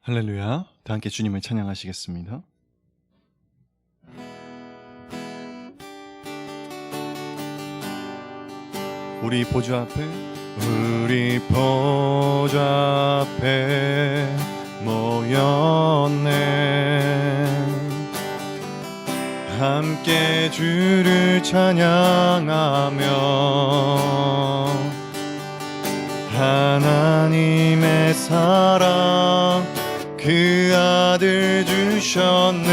할렐루야. 다 함께 주님을 찬양하시겠습니다. 우리 보좌 앞에 모였네. 함께 주를 찬양하며 하나님의 사랑 그 아들 주셨네.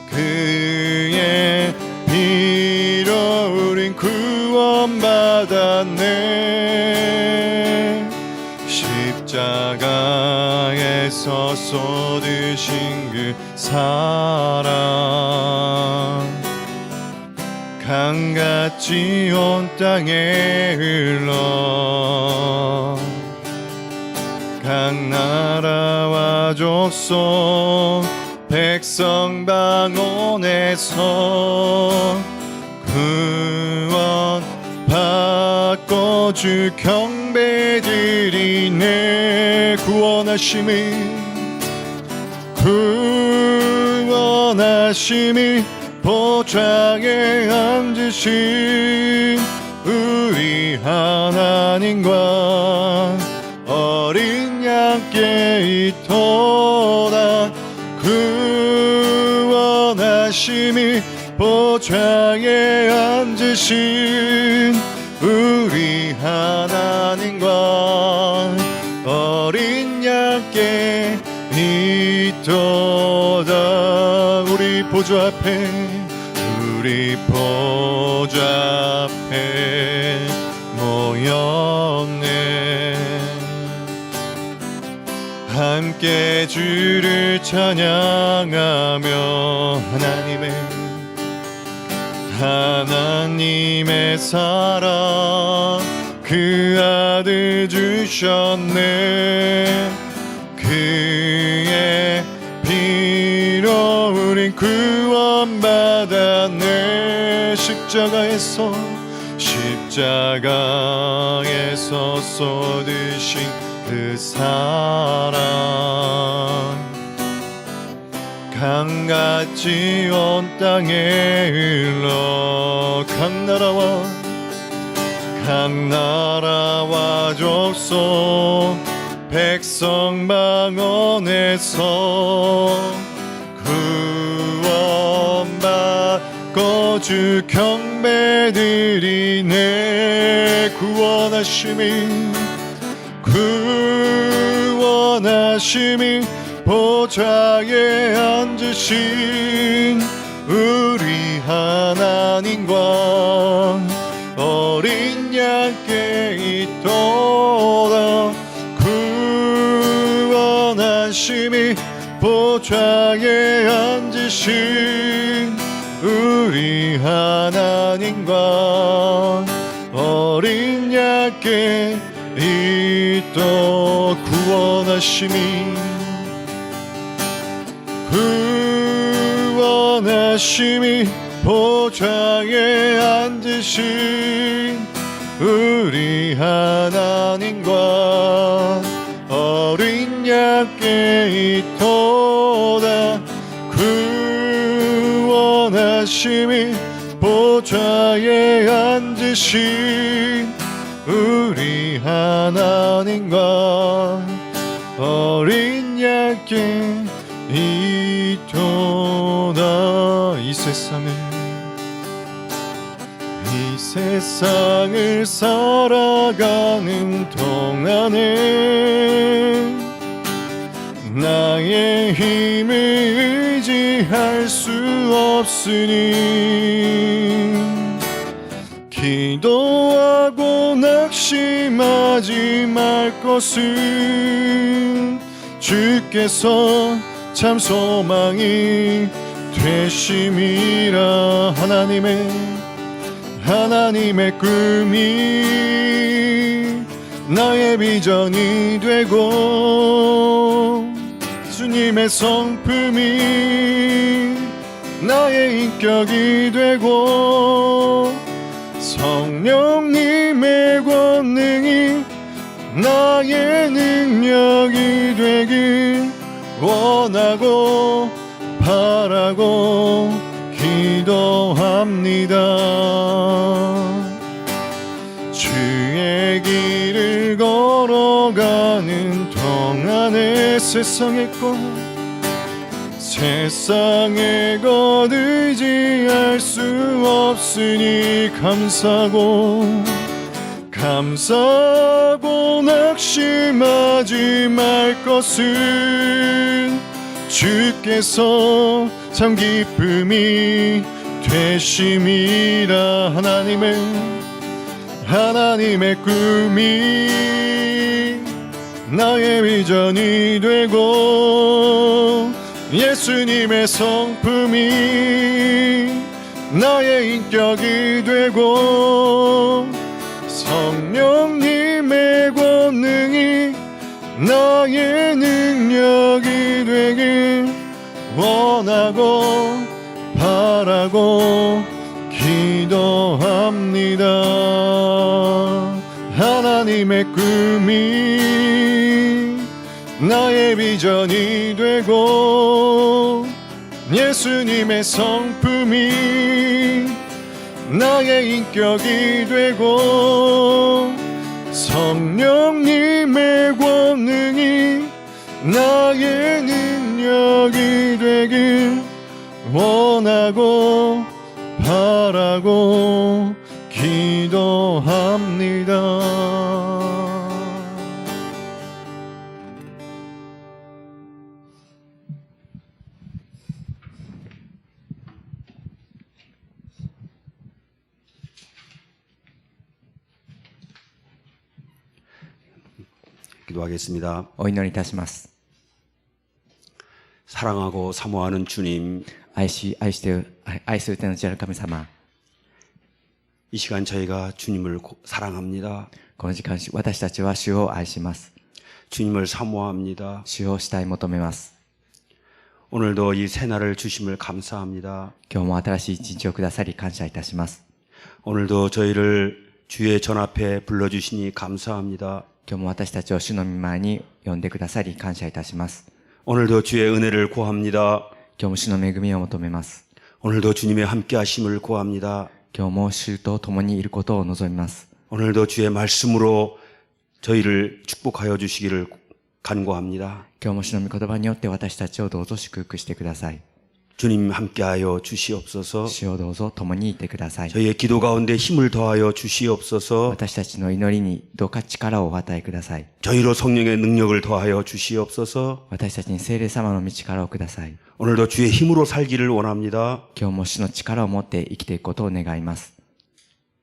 그의 피로 우린 구원받았네. 십자가에서 쏟으신 그 사랑 강같이 온 땅에 흘러 각 나라와 족속 백성 방언에서 구원 받고 주 경배드리네. 구원하심이 보좌에 앉으신 우리 하나님과 어린 양께 있도다. 구원하심이 보좌에 앉으신 우리 하나님과 어린 양께 있도다. 우리 보좌 앞에 모였네. 함께 주를 찬양하며 하나님의 사랑 그 아들 주셨네. 그의 피로 우린 구원받았네. 십자가에서 쏟으신 그 사랑 강같이 온 땅에 흘러 각 나라와 족속 백성 방언에서 구원받고 주 경배드리네. 구원하심이 보좌에 앉으신 우리 하나님과 어린 양께 있도다. 구원하심이 보좌에 앉으신 우리 하나님과 어린 양께 있도. 구원하심이 보좌에 앉으신 우리 하나님과 어린 양께 있도다. 구원하심이 보좌에 앉으신 우리 하나님과 어린 양께 있도다. 이 세상을 살아가는 동안에 나의 힘을 의지할 수 없으니 기도하고 낙심하지 말 것은 주께서 참 소망이 되심이라. 하나님의 꿈이 나의 비전이 되고 주님의 성품이 나의 인격이 되고 성령님의 권능이 나의 나의 능력이 되길 원하고 바라고 기도합니다. 주의 길을 걸어가는 동안에 세상의 것 의지할 수 없으니 감사하고 낙심하지 말 것은 주께서 참 기쁨이 되심이라. 하나님의 꿈이 나의 비전이 되고 예수님의 성품이 나의 인격이 되고 성령님의 권능이 나의 능력이 되길 원하고 바라고 기도합니다. 하나님의 꿈이 나의 비전이 되고 예수님의 성품이 나의 인격이 되고 성령님의 권능이 나의 능력이 되길 원하고 바라고 기도합니다. 기도하겠습니다. お祈りいたします。 사랑하고 사모하는 주님, 愛する天の父なる神様、 이 시간 저희가 주님을 사랑합니다. この時間私たちは主を愛します。 주님을 사모합니다. 主を慕い求めます。 오늘도 이 새날을 주심을 감사합니다. 今日も新しい一日をくださり感謝いたします。 오늘도 저희를 주의 전 앞에 불러주시니 감사합니다. 今日も私たちを主の御前に呼んでくださり感謝いたします。 오늘도 주의 은혜를 구합니다. 今日も主の恵みを求めます。 오늘도 주님의 함께 하심을 구합니다. 今日も主と共にいることを望みます。 오늘도 주의 말씀으로 저희를 축복하여 주시기를 간구합니다. 今日も主の御言葉によって私たちをどうぞ祝福してください。 주님 함께하여 주시옵소서. 主をどうぞ共にいてください。 저희의 기도 가운데 힘을 더하여 주시옵소서. 私たちの祈りにどうか力をお与えください。 저희로 성령의 능력을 더하여 주시옵소서. 私たちに聖霊様の御力をください。 오늘도 주의 힘으로 살기를 원합니다. 今日も主の力を持って生きていくことを願います。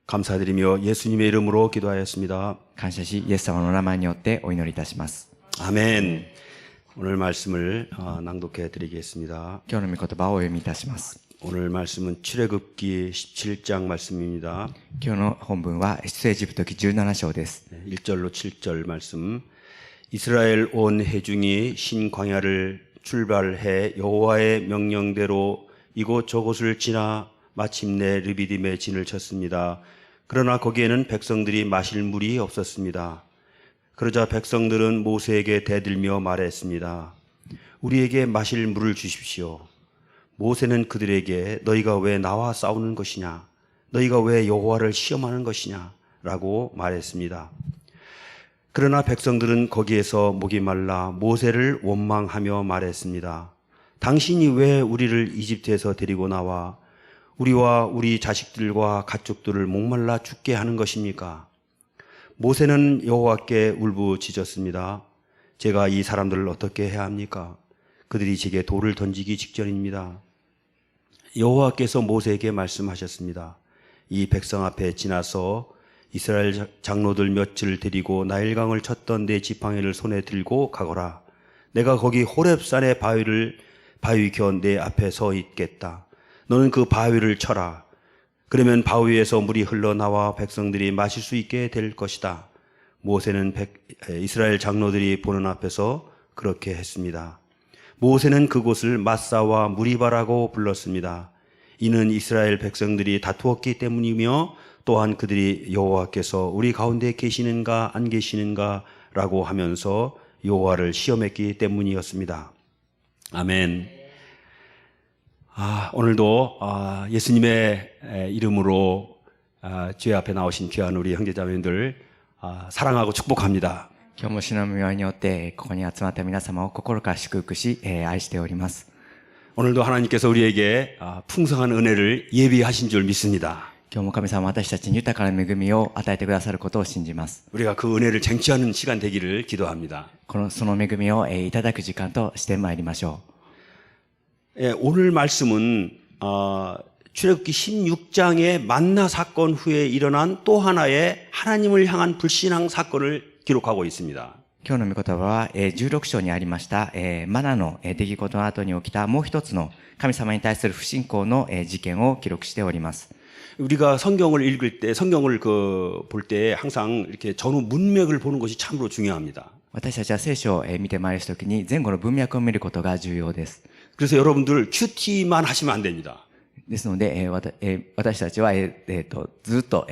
감사드리며 예수님의 이름으로 기도하였습니다. 感謝し、イエス様の名前によってお祈りいたします。 아멘. 오늘 말씀을 낭독해 드리겠습니다. 今日の御言葉をお読みいたします。 오늘 말씀은 출애굽기 17장 말씀입니다. 今日の本文は出エジプト記17章です。 1절로 7절 말씀. 이스라엘 온 회중이 신광야를 출발해 여호와의 명령대로 이곳 저곳을 지나 마침내 르비딤에 진을 쳤습니다. 그러나 거기에는 백성들이 마실 물이 없었습니다. 그러자 백성들은 모세에게 대들며 말했습니다. 우리에게 마실 물을 주십시오. 모세는 그들에게 너희가 왜 나와 싸우는 것이냐? 너희가 왜 여호와를 시험하는 것이냐? 라고 말했습니다. 그러나 백성들은 거기에서 목이 말라 모세를 원망하며 말했습니다. 당신이 왜 우리를 이집트에서 데리고 나와 우리와 우리 자식들과 가족들을 목말라 죽게 하는 것입니까? 모세는 여호와께 울부짖었습니다. 제가 이 사람들을 어떻게 해야 합니까? 그들이 제게 돌을 던지기 직전입니다. 여호와께서 모세에게 말씀하셨습니다. 이 백성 앞에 지나서 이스라엘 장로들 몇을 데리고 나일강을 쳤던 내 지팡이를 손에 들고 가거라. 내가 거기 호렙산의 바위 곁 내 앞에 서 있겠다. 너는 그 바위를 쳐라. 그러면 바위에서 물이 흘러나와 백성들이 마실 수 있게 될 것이다. 모세는 이스라엘 장로들이 보는 앞에서 그렇게 했습니다. 모세는 그곳을 마사와 무리바라고 불렀습니다. 이는 이스라엘 백성들이 다투었기 때문이며 또한 그들이 여호와께서 우리 가운데 계시는가 안 계시는가 라고 하면서 여호와를 시험했기 때문이었습니다. 아멘. 오늘도 예수님의 이름으로 주의 앞에 나오신 귀한 우리 형제자매들 사랑하고 축복합니다. 今日も主の御前によってここに集まった皆様を心から祝福し、愛しております。 오늘도 하나님께서 우리에게 풍성한 은혜를 예비하신 줄 믿습니다. 今日も神様は私たちに豊かな恵みを与えてくださることを信じます。 우리가 그 은혜를 쟁취하는 시간 되기를 기도합니다. その恵みを、いただく時間としてまいりましょ 오늘 말씀은 출애굽기 16장의 만나 사건 후에 일어난 또 하나의 하나님을 향한 불신앙 사건을 기록하고 있습니다. う。今日の御言葉は、16章にありました、マナの出来事の後に起きたもう一つの神様に対する不信仰の事件を記録しております。 우리가 성경을 읽을 때, 성경을 볼 때 항상 이렇게 전후 문맥을 보는 것이 참으로 중요합니다. 私たちは聖書を見てまいりますときに前後の文脈を見ることが重要です。 그래서 여러분들 큐티만 하시면 안 됩니다. ですので、私たちは、ずっと、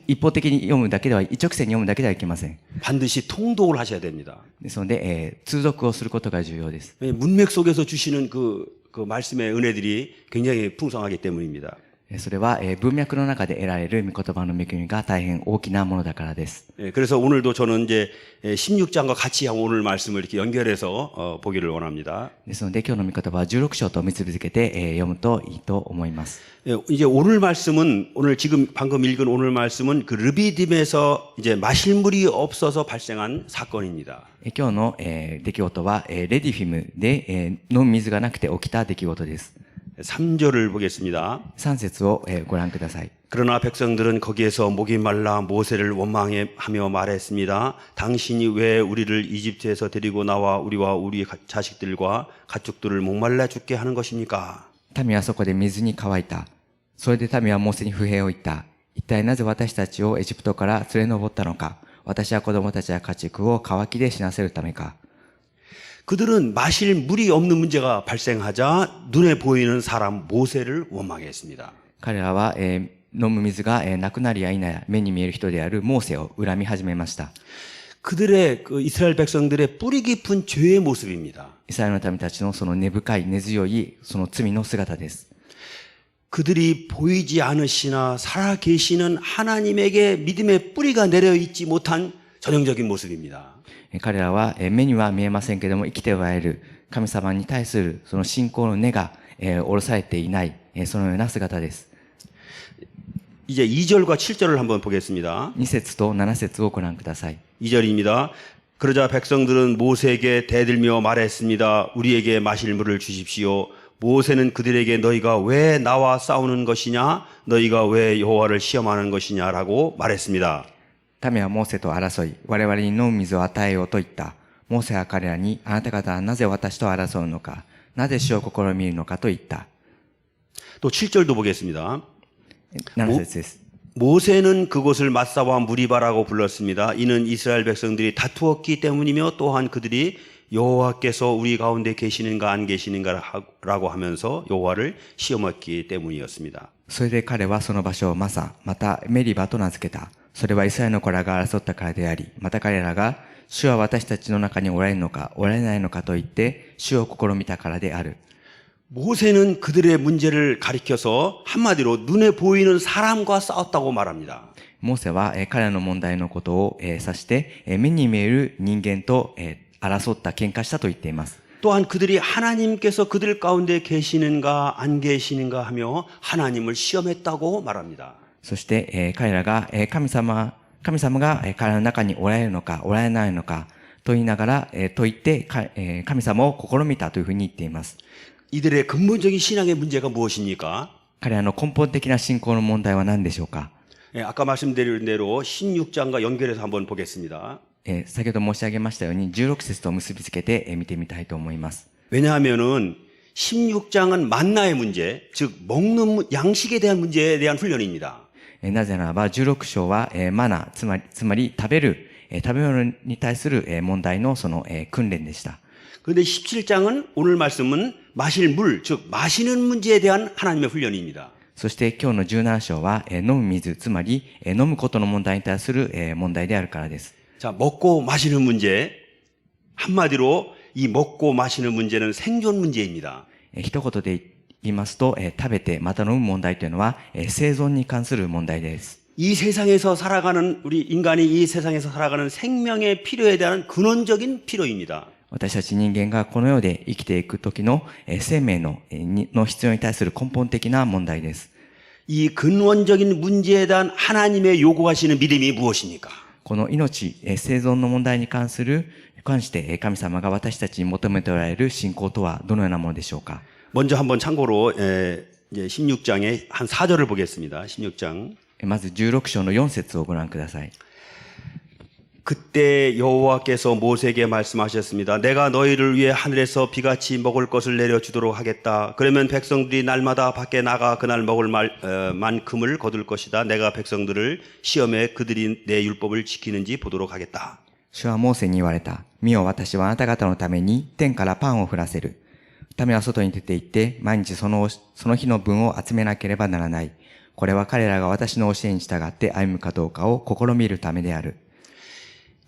一方的に読むだけでは、一直線に読むだけではいけません。 반드시 통독을 하셔야 됩니다. ですので、通読をすることが重要です。 문맥 속에서 주시는 그 말씀의 은혜들이 굉장히 풍성하기 때문입니다. それは、文脈の中で得られる御言葉の恵みが大変大きなものだからです。 그래서 오늘도 저는 이제 16장과 같이 오늘 말씀을 이렇게 연결해서 보기를 원합니다. ですので、今日の御言葉は16章と結びつけて、読むといいと思います。 이제 오늘 말씀은 오늘 지금 방금 읽은 오늘 말씀은 그 르비딤에서 이제 마실 물이 없어서 발생한 사건입니다. 今日の、出来事は、レディフィムで、飲む水がなくて起きた出来事です。 3절을 보겠습니다. 3節を、ご覧ください。 그러나 백성들은 거기에서 목이 말라 모세를 원망하며 말했습니다. 당신이 왜 우리를 이집트에서 데리고 나와 우리와 우리 자식들과 가축들을 목말라 죽게 하는 것입니까? 民はそこで水に乾いた。それで民はモーセに不平を言った。一体なぜ私たちをエジプトから連れ上ったのか。私は子供たちや家畜を乾きで死なせるためか。 그들은 마실 물이 없는 문제가 발생하자 눈에 보이는 사람 모세를 원망했습니다. 彼らは、飲む水が、なくなりやいなや目に見える人であるモーセを恨み始めました。 그들의 그 이스라엘 백성들의 뿌리 깊은 죄의 모습입니다. イスラエルの民たちのその根深い根強いその罪の姿です。 그들이 보이지 않으시나 살아 계시는 하나님에게 믿음의 뿌리가 내려 있지 못한 전형적인 모습입니다. 彼らは、目には見えませんけども生きておられる神様に対するその信仰の根が、下ろされていない、そのような姿です。 이제 2절과 7절을 한번 보겠습니다. 2節と7節をご覧ください。 2절입니다. 그러자 백성들은 모세에게 대들며 말했습니다. 우리에게 마실 물을 주십시오. 모세는 그들에게 너희가 왜 나와 싸우는 것이냐? 너희가 왜 여호와를 시험하는 것이냐라고 말했습니다. 民はモーセと争い、我々に飲む水を与えようと言った。モーセは彼らに、あなた方はなぜ私と争うのか、なぜ主を試みるのかと言った。 또 7절도 보겠습니다. 7節です。 모세는 그곳을 마사와 무리바라고 불렀습니다. 이는 이스라엘 백성들이 다투었기 때문이며 또한 그들이 여호와께서 우리 가운데 계시는가 안 계시는가라고 하면서 여호와를 시험했기 때문이었습니다. それで彼はその場所をマサ、またメリバと名付けた。それはイスラエルの子らが争ったからであり、また彼らが、主は私たちの中におられるのか、おられないのかと言って、主を試みたからである。 모세는 그들의 문제를 가리켜서 한마디로 눈에 보이는 사람과 싸웠다고 말합니다. モーセは、彼らの問題のことを、指して、目に見える人間と、争った喧嘩したと言っています。 또한 그들이 하나님께서 그들 가운데 계시는가 안 계시는가 하며 하나님을 시험했다고 말합니다. そして、彼らが、神様が、彼らの中におられるのか、おられないのか、と言いながら、と言って、神様を試みたというふうに言っています。 이들의 근본적인 신앙의 문제가 무엇입니까? 彼らの根本的な信仰の問題は何でしょうか。 아까 말씀드린 대로 16장과 연결해서 한번 보겠습니다. 先ほど申し上げましたように16節と結びつけて見てみたいと思います。 왜냐하면은 16장은 만나의 문제, 즉 먹는 양식에 대한 문제에 대한 훈련입니다. なぜならば16章はマナ、つまり食べ物に対する問題のその訓練でした。 그런데 17장은 오늘 말씀은 마실 물, 즉 마시는 문제에 대한 하나님의 훈련입니다. そして今日の17章は、飲む水、つまり、飲むことの問題に対する、問題であるからです。 자, 먹고 마시는 문제. 한마디로 이 먹고 마시는 문제는 생존 문제입니다. 一言で言いますと、食べてまた飲む問題というのは、生存に関する問題です。 이 세상에서 살아가는 우리 인간이 이 세상에서 살아가는 생명의 필요에 대한 근원적인 필요입니다. 私たち人間がこの世で生きていく時の生命の必要に対する根本的な問題です。 이 근원적인 문제에 대한 하나님의 요구하시는 믿음이 무엇입니까? この命、生存の問題に関して神様が私たちに求めておられる信仰とはどのようなものでしょうか。 먼저 한번 참고로 이제 16장의 한 4절을 보겠습니다. 16장. まず16章の4節をご覧ください。 그때 여호와께서 모세에게 말씀하셨습니다. 내가 너희를 위해 하늘에서 비같이 먹을 것을 내려주도록 하겠다. 그러면 백성들이 날마다 밖에 나가 그날 먹을 만큼을 거둘 것이다. 내가 백성들을 시험에 그들이 내 율법을 지키는지 보도록 하겠다. 主はモーセに言われた。見よ、私はあなた方のために天からパンを降らせる。民は外に出て行って、毎日その日の分を集めなければならない。これは彼らが私の教えに従って歩むかどうかを試みるためである。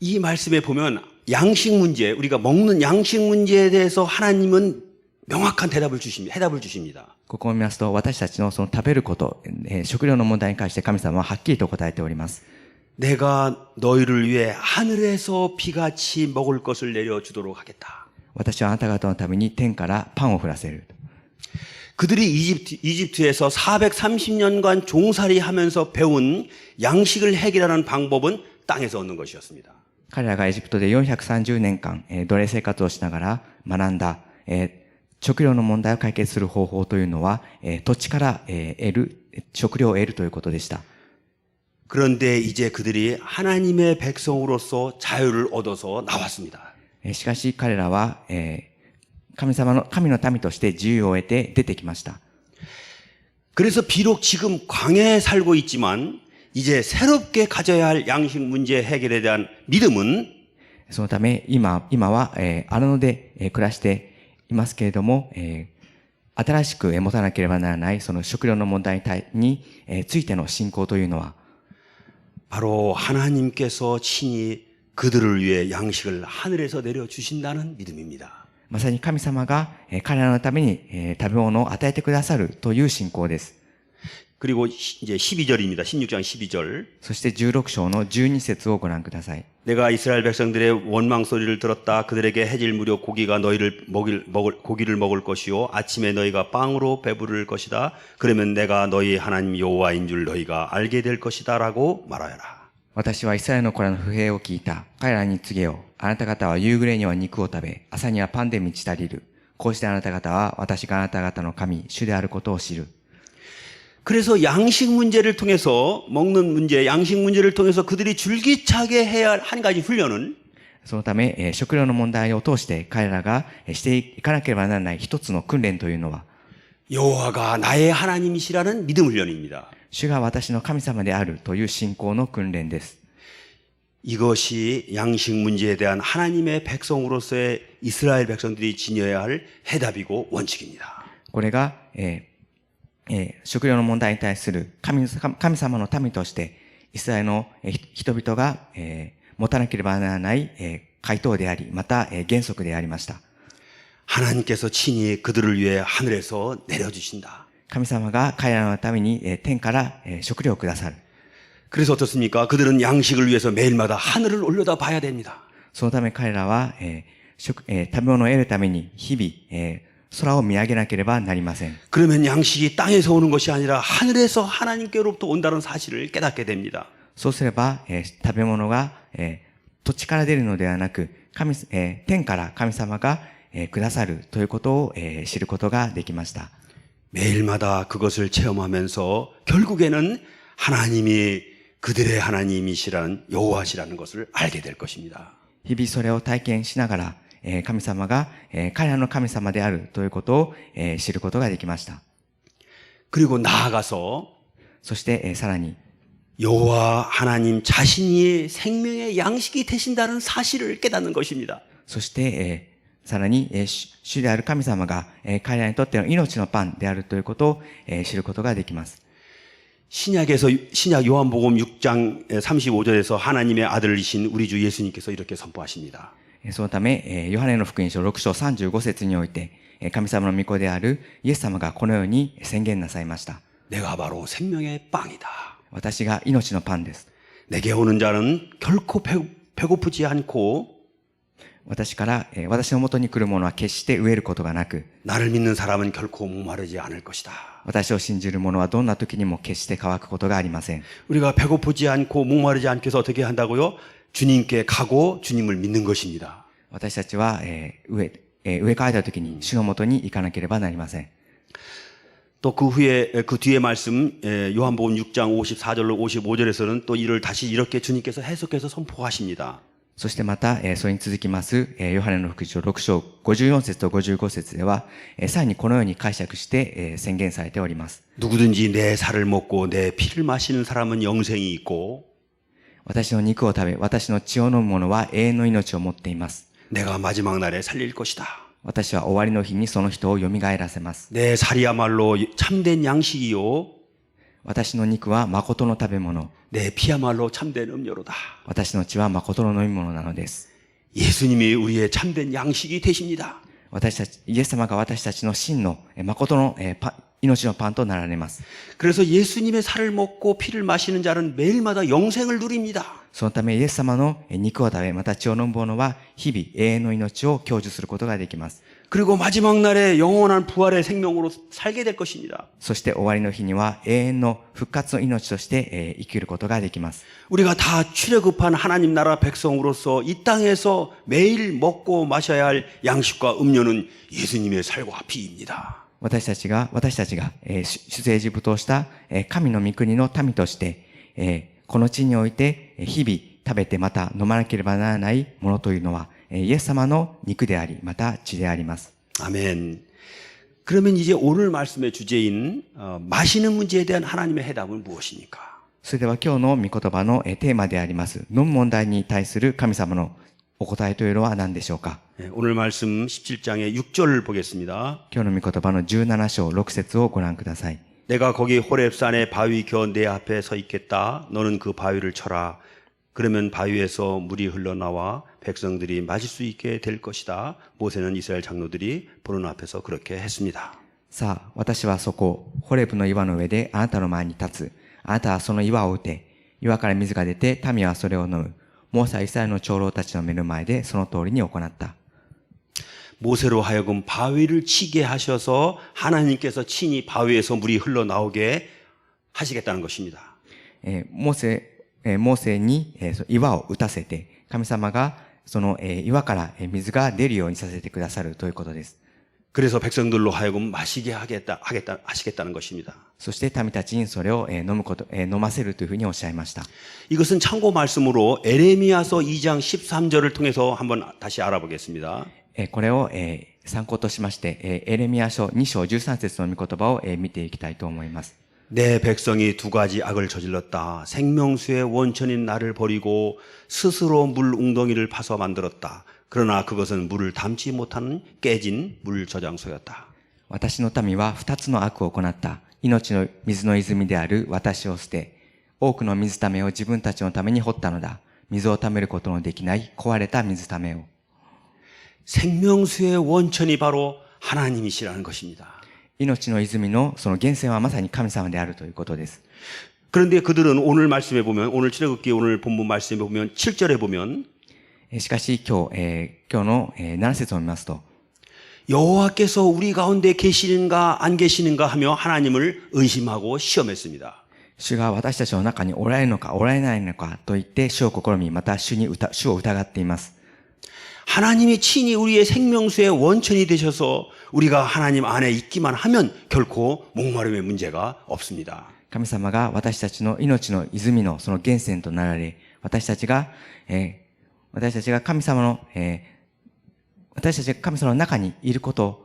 이 말씀에 보면 양식 문제, 우리가 먹는 양식 문제에 대해서 하나님은 명확한 해답을 주십니다. ここを見ますと、私たちのその食べること、食料の問題に関して神様ははっきりと答えております。 내가 너희를 위해 하늘에서 비같이 먹을 것을 내려주도록 하겠다. 私はあなた方のために天からパンを降らせる。 그들이 이집트에서 430년간 종살이하면서 배운 양식을 해결하는 방법은 땅에서 얻는 것이었습니다. 彼らがエジプトで430年間、奴隷生活をしながら学んだ、食料の問題を解決する方法というのは、土地から、食料を得るということでした。 그런데 이제 그들이 하나님의 백성으로서 자유를 얻어서 나왔습니다. しかし彼らは、神の民として自由を得て出てきました。 그래서 비록 지금 광야에 살고 있지만 이제 새롭게 가져야 할 양식 문제 해결에 대한 믿음은 そのため今は、荒野で、暮らしていますけれども、新しく持たなければならないその食料の問題についての信仰というのは 바로 하나님께서 친히 그들을 위해 양식을 하늘에서 내려주신다는 믿음입니다. まさに神様が彼らのために食べ物を与えてくださるという信仰です。 그리고 이제 12절입니다. 16장 12절. そして16章の12節をご覧ください。 내가 이스라엘 백성들의 원망 소리를 들었다. 그들에게 해질 무렵 고기가 너희를 고기를 먹을 것이요 아침에 너희가 빵으로 배부를 것이다. 그러면 내가 너희 하나님 여호와인 줄 너희가 알게 될 것이다라고 말하여라. 私はイスラエルの子らの不平を聞いた。彼らに告げよう。あなた方は夕暮れには肉を食べ、朝にはパンで満ち足りる。こうしてあなた方は私があなた方の神、主であることを知る。 그래서 양식 문제를 통해서 먹는 문제, 양식 문제를 통해서 그들이 줄기차게 해야 할 한 가지 훈련은 そのため、食料の問題を通して彼らがしていかなければならない一つの訓練というのは、 여호와가 나의 하나님이시라는 믿음 훈련입니다. 主が私の神様であるという信仰の訓練です。 이것이 양식 문제에 대한 하나님의 백성으로서의 이스라엘 백성들이 지녀야 할 해답이고 원칙입니다. これが、食料の問題に対する神様の民としてイスラエルの人々が、持たなければならない、回答であり、また、原則でありました。 하나님께서 친히 그들을 위해 하늘에서 내려주신다. 神様が彼らのために、天から、食料をくださる。 그래서 어떻습니까? 그들은 양식을 위해서 매일마다 하늘을 올려다 봐야 됩니다. そのため彼らは、食べ物を得るために日々、空を見上げなければなりません。 그러면 양식이 땅에서 오는 것이 아니라 하늘에서 하나님께로부터 온다는 사실을 깨닫게 됩니다. そうすれば、食べ物が、土地から出るのではなく、天から神様が、くださるということを、知ることができました。 매일마다 그것을 체험하면서 결국에는 하나님이 그들의 하나님이시라는 여호와시라는 것을 알게 될 것입니다. 日々それを体験しながら、神様が、彼らの神様であるということを、知ることができました。 그리고 나아가서 そして、さらに 여호와 하나님 자신이 생명의 양식이 되신다는 사실을 깨닫는 것입니다. そして、さらに、主である神様が、彼らにとっての命のパンであるということを、知ることができます。 신약 요한복음 6장 35절에서 하나님의 아들이신 우리 주 예수님께서 이렇게 선포하십니다. そのため、ヨハネの福音書6章35節において、神様の御子であるイエス様がこのように宣言なさいました。 내가 바로 생명의 빵이다. 私が命のパンです。 내게 오는 자는 결코 배고프지 않고 私の元に来る者は決して飢えることがなく、 나를 믿는 사람은 결코 목마르지 않을 것이다. 私を信じる者はどんな時にも決して乾くことがありません。 우리가 배고프지 않고 목마르지 않게 해서 어떻게 한다고요? 주님께 가고 주님을 믿는 것입니다. 私たちは、飢えかえた時に主の元に行かなければなりません。 또 그 후에 그 뒤에 말씀 요한복음 6장 54절로 55절에서는 또 이를 다시 이렇게 주님께서 해석해서 선포하십니다. そしてまた、それに続きます、ヨハネの福音書6章54節と55節では、さらにこのように解釈して、宣言されております。 누구든지 내 살을 먹고 내 피를 마시는 사람은 영생이 있고 私の肉を食べ、私の血を飲む者は永遠の命を持っています。 내가 마지막 날에 살릴 것이다. 私は終わりの日にその人を蘇らせます。 내 살이야말로 참된 양식이요 私の肉は誠の食べ物。 내 피야말로 참된 음료로다. 私の血は誠の飲み物なのです。 예수님이 우리의 참된 양식이 되십니다. イエス様が私たちの真の誠の命のパンとなられます。 그래서 예수님의 살을 먹고 피를 마시는 자는 매일마다 영생을 누립니다. そのためイエス様の肉を食べ、また血を飲む者は日々永遠の命を享受することができます。 그리고 마지막 날에 영원한 부활의 생명으로 살게 될 것입니다. そして終わりの日には永遠の復活の命として生きることができます。 우리가 다 출애굽한 하나님 나라 백성으로서 이 땅에서 매일 먹고 마셔야 할 양식과 음료는 예수님의 살과 피입니다. 私たちが出エジプトをした神の御国の民として、この地において日々食べてまた飲まなければならないものというのはイエス様の肉であり、また血であります。 아멘. 그러면 이제 오늘 말씀의 주제인 마시는 문제에 대한 하나님의 해답은 무엇입니까? それでは今日の御言葉のテーマであります、飲む問題に対する神様のお答えというのは何でしょうか。 오늘 말씀 17장의 6절 보겠습니다. 今日の御言葉の17章6節をご覧ください。 내가 거기 호렙산의 바위 겨 내 앞에 서 있겠다. 너는 그 바위를 쳐라. 그러면 바위에서 물이 흘러나와 백성들이 마실 수 있게 될 것이다. 모세는 이스라엘 장로들이 보는 앞에서 그렇게 했습니다. さあ、私はそこ、ホレブの岩の上であなたの前に立つ。あなたはその岩を打て。岩から水が出て、民はそれを飲む。モーセはイスラエルの長老たちの目の前でその通りに行った。 모세로 하여금 바위를 치게 하셔서 하나님께서 친히 바위에서 물이 흘러나오게 하시겠다는 것입니다. モーセに岩を打たせて、神様がその岩から水が出るようにさせてくださるということです。 그래서 백성들로 하여금 마시게 하시겠다는 것입니다. そして民たちにそれを飲ませるというふうにおっしゃいました。 이것은 참고 말씀으로 에레미야서 2장 13절을 통해서 한번 다시 알아보겠습니다. これを参考としまして、エレミヤ書2章13節の御言葉を見ていきたいと思います。 내 백성이 두 가지 악을 저질렀다. 생명수의 원천인 나를 버리고 스스로 물 웅덩이를 파서 만들었다. 그러나 그것은 물을 담지 못하는 깨진 물 저장소였다. 私の民は二つの悪を行った。命の水の泉である私を捨て、多くの水ためを自分たちのために掘ったのだ。水をためることのできない壊れた水ためを。 생명수의 원천이 바로 하나님이시라는 것입니다. 命の泉のその源泉はまさに神様であるということです。 그런데 그들은 오늘 말씀에 보면, 오늘 출애굽기 오늘 본문 말씀에 보면 7절에 보면 しかし今日の7節を見ますと、 여호와께서 우리 가운데 계시는가 안 계시는가 하며 하나님을 의심하고 시험했습니다. 主が私たちの中におられるのかおられないのかと言って主を試み、また主を疑っています。 하나님이 친히 우리의 생명수의 원천이 되셔서 우리가 하나님 안에 있기만 하면 결코 목마름의 문제가 없습니다. 神様が私たちの命の泉のその源泉となられ、私たちが神様の中にいることを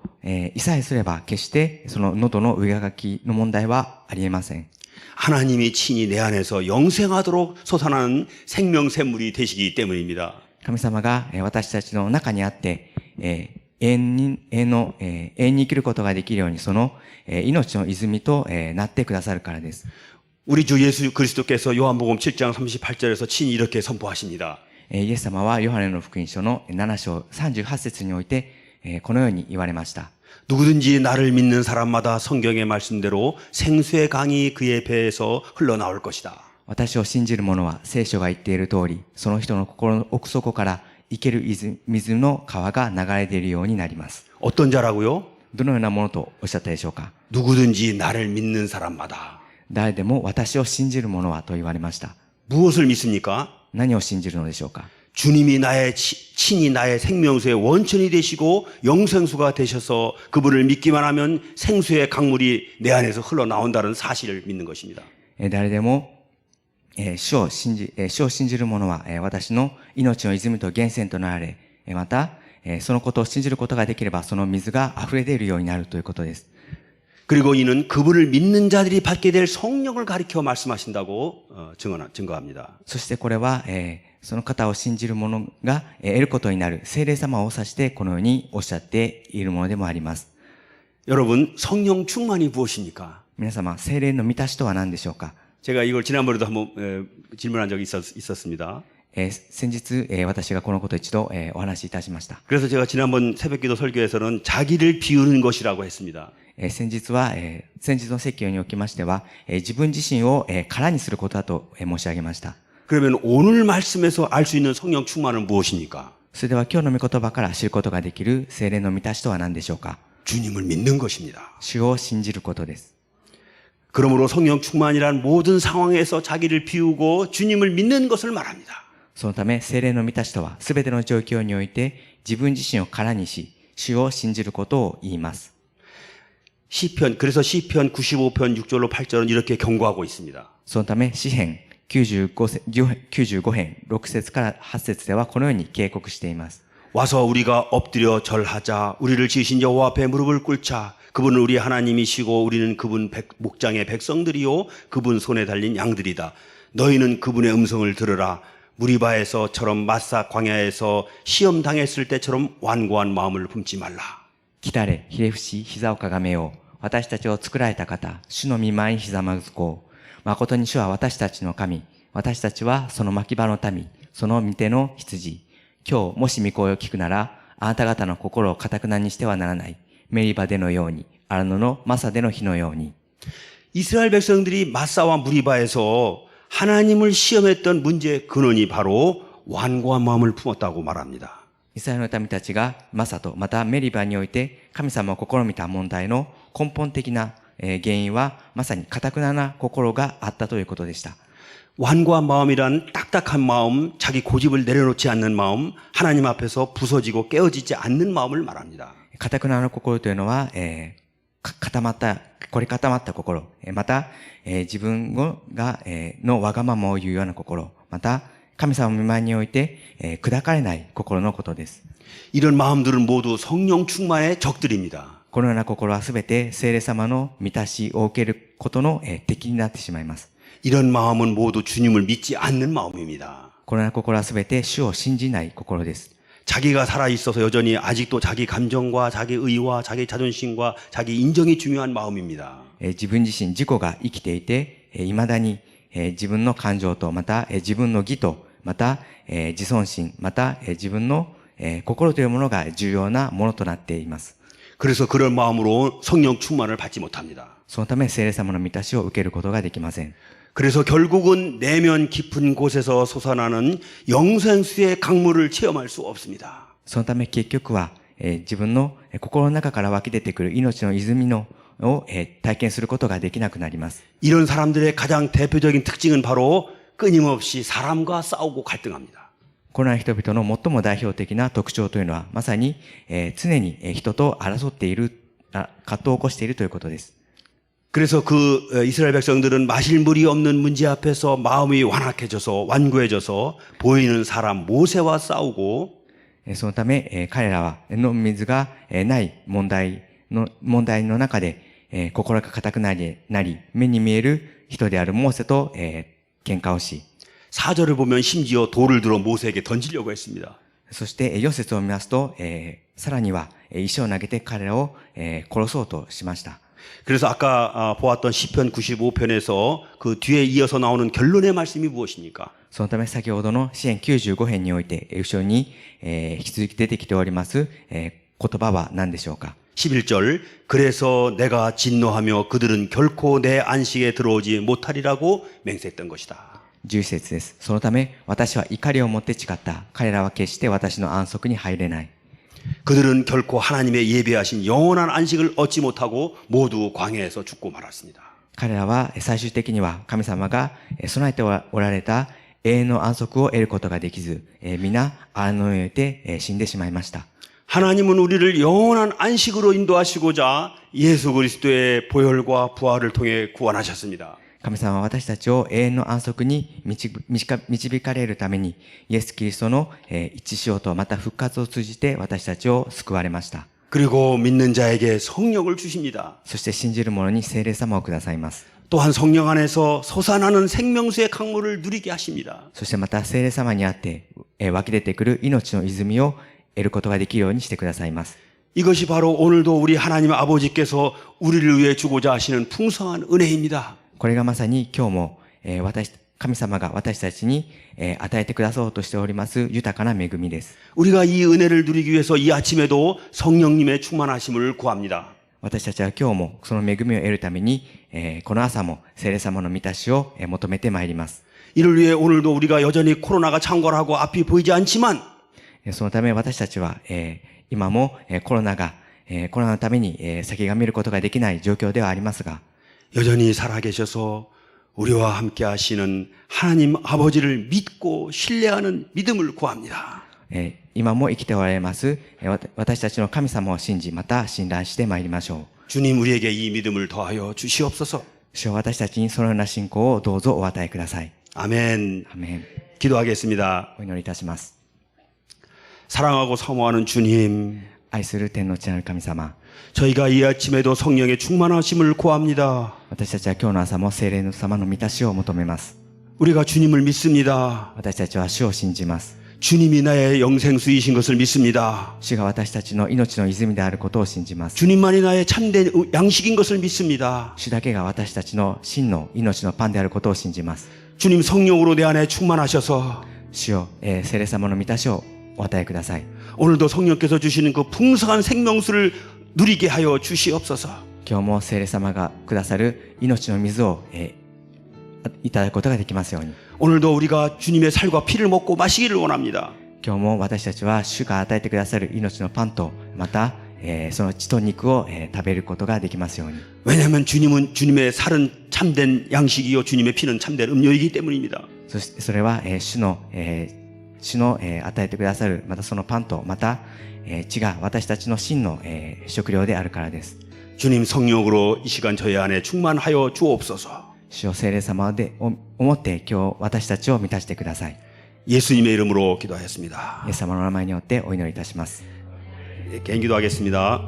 いさえすれば決してその喉の上書きの問題はありえません。 하나님이 친히 내 안에서 영생하도록 솟아나는 생명샘물이 되시기 때문입니다. 神様が私たちの中にあって永永遠に生きることができるように、その、命の泉と、なってくださるからです。 우리 주 예수 그리스도께서 요한복음 7장 38절에서 친히 이렇게 선포하십니다. イエス様はヨハネの福音書の7章38節において、このように言われました。 누구든지 나를 믿는 사람마다 성경의 말씀대로 생수의 강이 그의 배에서 흘러나올 것이다. 私を信じる者は聖書が言っている通り、その人の心の奥底から生ける水の川が流れ出るようになります。 어떤 자라고요? どのようなものとおっしゃったでしょうか。 누구든지 나를 믿는 사람마다. 誰でも私を信じる者はと言われました。 무엇을 믿습니까? 何を信じるのでしょうか。 주님이 친히 나의 생명수의 원천이 되시고 영생수가 되셔서 그분을 믿기만 하면 생수의 강물이 내 안에서 흘러나온다는 사실을 믿는 것입니다. 誰でも、主を信じる者は、私の命の泉と源泉となられ、また、そのことを信じることができれば、その水が溢れ出るようになるということです。 그리고 이는 그분을 믿는 자들이 받게 될 성령을 가리켜 말씀하신다고 증거합니다. そしてこれは、その方を信じる者が得ることになる聖霊様を指してこのようにおっしゃっているものでもあります。 여러분, 성령 충만이 무엇입니까? 皆様、聖霊の満たしとは何でしょうか。 제가 이걸 지난번에도 한번 질문한 적이 있었습니다. 先日、私がこのことを一度、お話しいたしました。 그래서 제가 지난번 새벽기도 설교에서는 자기를 비우는 것이라고 했습니다. 先日の説教におきましては、自分自身を、空にすることだと、申し上げました。 그러면 오늘 말씀에서 알 수 있는 성령 충만은 무엇입니까? それでは今日の御言葉から知ることができる聖霊の満たしとは何でしょうか。 주님을 믿는 것입니다. 主を信じることです。 그러므로 성령 충만이란 모든 상황에서 자기를 비우고 주님을 믿는 것을 말합니다. そのため聖霊の満たしとはすべての状況において自分自身を空にし、主を信じることを言います。 그래서 시편 95편 6절로 8절은 이렇게 경고하고 있습니다. そのため詩編95編6節から8節ではこのように警告しています。 와서 우리가 엎드려 절하자. 우리를 지으신 여호와 앞에 무릎을 꿇자. 그분은 우리 하나님이시고 우리는 그분 목장의 백성들이요 그분 손에 달린 양들이다. 너희는 그분의 음성을 들으라. 무리바에서처럼 마사 광야에서 시험 당했을 때처럼 완고한 마음을 품지 말라. 来たれ、ひれ伏し、膝をかがめよう。私たちを作られた方、主の御前にひざまずこう。誠に主は私たちの神。私たちはその牧場の民、その御手の羊。今日、もし御声を聞くなら、あなた方の心を堅くなにしてはならない。メリバでのように、荒野のマサでの日のように。 이스라엘 백성들이 마사와 무리바에서 하나님을 시험했던 문제의 근원이 바로 완고한 마음을 품었다고 말합니다. イスラエルの民たちがマサとまたメリバにおいて神様を試みた問題の根本的な原因はまさに堅くな心があったということでした。 완고한 마음이란 딱딱한 마음, 자기 고집을 내려놓지 않는 마음, 하나님 앞에서 부서지고 깨어지지 않는 마음을 말합니다. 堅くな心というのは、凝り固まった心、また、自分が、のわがままを言うような心、また神様の御前において、砕かれない心のことです。 이런 마음들은 모두 성령 충만의 적들입니다. このような心はすべて聖霊様の満たしを受けることの、敵になってしまいます。 이런 마음은 모두 주님을 믿지 않는 마음입니다. このような心はすべて主を信じない心です。 자기가 살아있어서 여전히 아직도 자기 감정과 자기 의와 자기 자존심과 자기 인정이 중요한 마음입니다. 自分自身、自己が生きていて、未だに、自分の感情と、また、自分の義と、また、自尊心、また、自分の、心というものが重要なものとなっています。 그래서 그런 마음으로 성령 충만을 받지 못합니다. そのため、聖霊様の満たしを受けることができません。 그래서 결국은 내면 깊은 곳에서 솟아나는 영생수의 강물을 체험할 수 없습니다. そのため結局は、自分の心の中から湧き出てくる命の泉を、体験することができなくなります。 이런 사람들의 가장 대표적인 특징은 바로 끊임없이 사람과 싸우고 갈등합니다. このような人々の最も代表的な特徴というのは、まさに、常に人と争っている、葛藤を起こしているということです。 그래서 그 이스라엘 백성들은 마실 물이 없는 문제 앞에서 마음이 완악해져서 완고해져서 보이는 사람 모세와 싸우고 そのため、彼らは飲む水がない問題の中で、心が固くなり、目に見える人であるモーセと、喧嘩をし、 4절을 보면 심지어 돌을 들어 모세에게 던지려고 했습니다. そして4節を見ますと、さらには石を投げて彼らを、殺そうとしました。 그래서 아까 보았던 시편 95편에서 그 뒤에 이어서 나오는 결론의 말씀이 무엇입니까? そのため先ほどの詩篇95編において、後ろに、引き続き出てきております、言葉は何でしょうか。 11절 그래서 내가 진노하며 그들은 결코 내 안식에 들어오지 못하리라고 맹세했던 것이다. 11節です。そのため私は怒りを持って誓った。彼らは決して私の安息に入れない。 그들은 결코 하나님의 예배하신 영원한 안식을 얻지 못하고 모두 광야에서 죽고 말았습니다. 彼らは最終的には神様が備えておられた永遠の安息を得ることができず、皆荒野において死んでしまいました。 하나님은 우리를 영원한 안식으로 인도하시고자 예수 그리스도의 보혈과 부활을 통해 구원하셨습니다. 神様は私たちを永遠の安息に導かれるために、イエス・キリストの一死とまた復活を通じて私たちを救われました。 그리고 믿는 자에게 성령을 주십니다. そして信じる者に聖霊様をくださいます。 또한 성령 안에서 솟아나는 생명수의 강물을 누리게 하십니다. そしてまた聖霊様にあって湧き出てくる命の泉を得ることができるようにしてくださいます。 이것이 바로 오늘도 우리 하나님 아버지께서 우리를 위해 주고자 하시는 풍성한 은혜입니다. これがまさに今日も神様が私たちに与えてくださろうとしております豊かな恵みです。 우리가 이 은혜를 누리기 위해서 이 아침에도 성령님의 충만하심을 구합니다. 私たちは今日もその恵みを得るためにこの朝も聖霊様の満たしを求めてまいります。 이를 위해 오늘도 우리가 여전히 코로나가 창궐하고 앞이 보이지 않지만 そのため私たちは今もコロナのために先が見ることができない状況ではありますが、 여전히 살아계셔서 우리와 함께 하시는 하나님 아버지를 믿고 신뢰하는 믿음을 구합니다. 今も生きておられます私たちの神様を信じ、また信頼してまいりましょう。 주님 우리에게 이 믿음을 더하여 주시옵소서. 主よ、私たちにそのような信仰をどうぞお与えください。 아멘. アメン。 기도하겠습니다. お祈りいたします。 사랑하고 사모하는 주님, 愛する天の地なる神様、 저희가 이 아침에도 성령의 충만하심을 구합니다. 私たちは今日の朝も聖霊の様の満たしを求めます。 우리가 주님을 믿습니다. 私たちは主を信じます。 주님이 나의 영생수이신 것을 믿습니다. 主が私たちの命の泉であることを信じます。 주님만이 나의 참된 양식인 것을 믿습니다. 主だけが私たちの真の命のパンであることを信じます。 주님 성령으로 내 안에 충만하셔서 主よ、聖霊様の満たしをお与えください。 오늘도 성령께서 주시는 그 풍성한 생명수를 누리게 하여 주시옵소서. 今日も聖霊様がくださる命の水を、いただくことができますように。 오늘도 우리가 주님의 살과 피를 먹고 마시기를 원합니다. 今日も私たちは主が与えてくださる命のパンとまた、その血と肉を、食べることができますように。 왜냐하면 주님의 살은 참된 양식이요 주님의 피는 참된 음료이기 때문입니다. そしてそれは、主の与えてくださるまたそのパンとまた、血が私たちの真の、食料であるからです。 주님 성령으로 이 시간 저희 안에 충만하여 주옵소서. 主を聖霊様で思って今日私たちを満たしてください。 예수님의 이름으로 기도하였습니다. イエス様の名前によってお祈りいたします。 개인 기도하겠습니다.